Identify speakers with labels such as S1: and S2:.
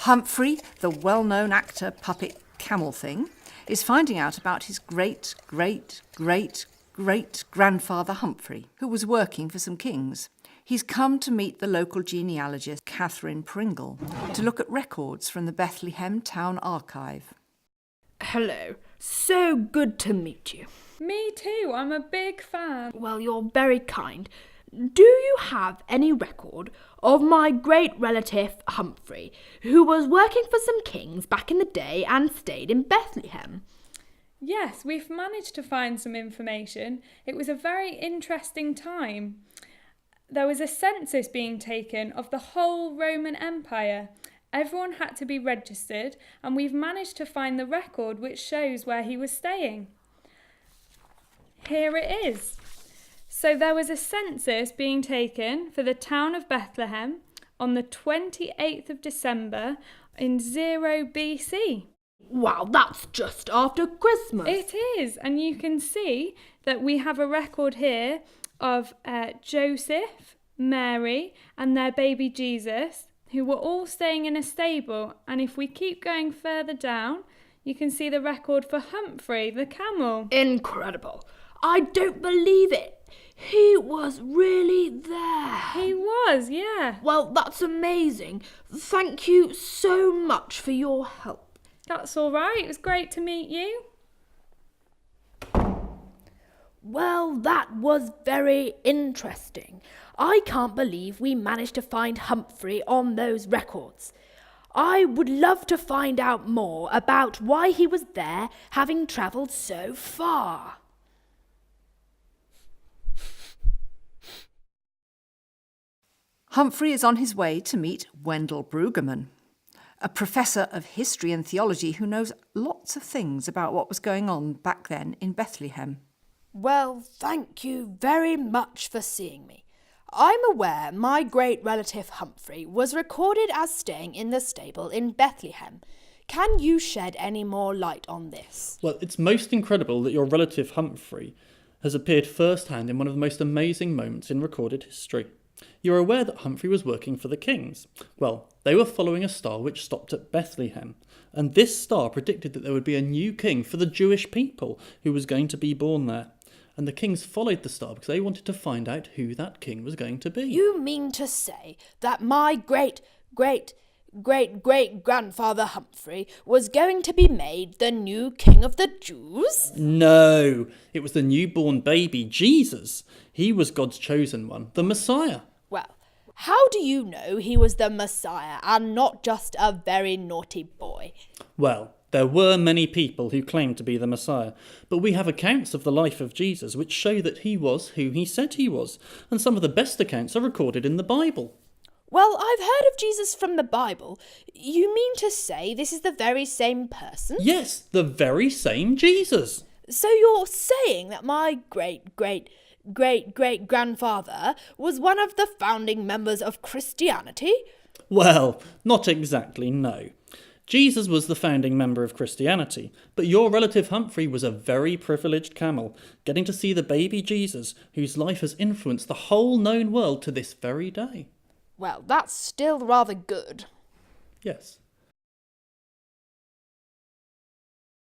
S1: Humphrey, the well-known actor puppet camel thing, is finding out about his great-great-great-great-grandfather Humphrey, who was working for some kings. He's come to meet the local genealogist, Catherine Pringle, to look at records from the Bethlehem Town Archive.
S2: Hello. So good to meet you.
S3: Me too, I'm a big fan.
S2: Well, you're very kind. Do you have any record of my great relative Humphrey, who was working for some kings back in the day and stayed in Bethlehem?
S3: Yes, we've managed to find some information. It was a very interesting time. There was a census being taken of the whole Roman Empire. Everyone had to be registered, and we've managed to find the record which shows where he was staying. Here it is. So there was a census being taken for the town of Bethlehem on the 28th of December in 0 BC.
S2: Wow, that's just after Christmas.
S3: It is, and you can see that we have a record here of Joseph, Mary and their baby Jesus, who were all staying in a stable. And if we keep going further down, you can see the record for Humphrey the Camel.
S2: Incredible. I don't believe it. He was really there.
S3: He was, yeah.
S2: Well, that's amazing. Thank you so much for your help.
S3: That's all right. It was great to meet you.
S2: Well, that was very interesting. I can't believe we managed to find Humphrey on those records. I would love to find out more about why he was there, having travelled so far.
S1: Humphrey is on his way to meet Wendell Brueggemann, a professor of history and theology who knows lots of things about what was going on back then in Bethlehem.
S2: Well, thank you very much for seeing me. I'm aware my great relative Humphrey was recorded as staying in the stable in Bethlehem. Can you shed any more light on this?
S4: Well, it's most incredible that your relative Humphrey has appeared firsthand in one of the most amazing moments in recorded history. You're aware that Humphrey was working for the kings. Well, they were following a star which stopped at Bethlehem, and this star predicted that there would be a new king for the Jewish people who was going to be born there. And the kings followed the star because they wanted to find out who that king was going to be.
S2: You mean to say that my great-great-great-great-grandfather Humphrey was going to be made the new king of the Jews?
S4: No, it was the newborn baby, Jesus. He was God's chosen one, the Messiah.
S2: Well, how do you know he was the Messiah and not just a very naughty boy?
S4: Well, there were many people who claimed to be the Messiah, but we have accounts of the life of Jesus which show that he was who he said he was, and some of the best accounts are recorded in the Bible.
S2: Well, I've heard of Jesus from the Bible. You mean to say this is the very same person?
S4: Yes, the very same Jesus.
S2: So you're saying that my great-great-great-great-grandfather was one of the founding members of Christianity?
S4: Well, not exactly, no. Jesus was the founding member of Christianity, but your relative Humphrey was a very privileged camel, getting to see the baby Jesus, whose life has influenced the whole known world to this very day.
S2: Well, that's still rather good.
S4: Yes.